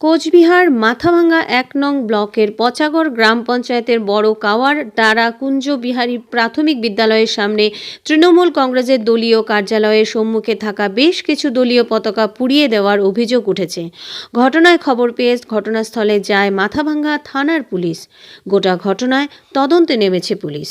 কোচবিহার মাথাভাঙ্গা ১ নং ব্লকের পচাগড় গ্রাম পঞ্চায়েতের বড় কাওয়ার ডারা কুঞ্জ বিহারী প্রাথমিক বিদ্যালয়ের সামনে তৃণমূল কংগ্রেসের দলীয় কার্যালয়ের সম্মুখে থাকা বেশ কিছু দলীয় পতাকা পুড়িয়ে দেওয়ার অভিযোগ উঠেছে। ঘটনায় খবর পেয়ে ঘটনাস্থলে যায় মাথাভাঙ্গা থানার পুলিশ। গোটা ঘটনায় তদন্তে নেমেছে পুলিশ।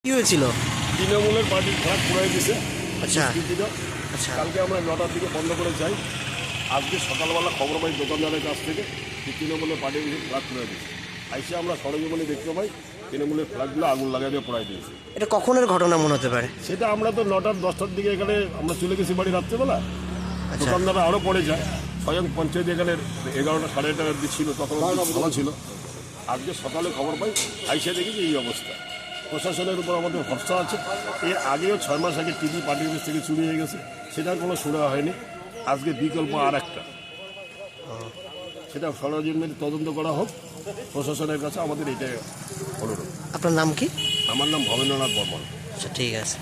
কি হয়েছিল? তৃণমূলের পার্টির ফ্ল্যাগ পুড়াই দিয়েছে। আচ্ছা আচ্ছা, কালকে আমরা 9টার দিকে বন্ধ করে যাই। আজকে সকালবেলা খবর পাই দোকানদারের কাছ থেকে যে তৃণমূলের পার্টির ফ্ল্যাগ পুড়াই দিয়েছে। আইসে আমরা সরজীবনী দেখতে পাই তৃণমূলের ফ্ল্যাগগুলো আগুন লাগাই দিয়ে পুড়াই দিয়েছে। এটা কখনের ঘটনা মনে হতে পারে? সেটা আমরা তো 9টার 10টার দিকে এখানে আমরা চলে গেছি বাড়ি রাত্রেবেলা। দোকানদাররা আরও পড়ে যায়। স্বয়ং পঞ্চায়েত এখানে 11টা সাড়ে 11টার দিক ছিল, তখন ভালো ছিল। আজকে সকালে খবর পাই, আইসে দেখি যে এই অবস্থা। প্রশাসনের উপর আমাদের ভরসা আছে। এর আগেও 6 মাস আগে টিভি পার্টির অফিস থেকে চুরি হয়ে গেছে, সেটার কোনো শোনা হয়নি। আজকে বিকল্প আর একটা, সেটা সরজমিনে তদন্ত করা হোক। প্রশাসনের কাছে আমাদের এটাই অনুরোধ। আপনার নাম কি? আমার নাম ভবেন্দ্রনাথ বর্মন। আচ্ছা, ঠিক আছে।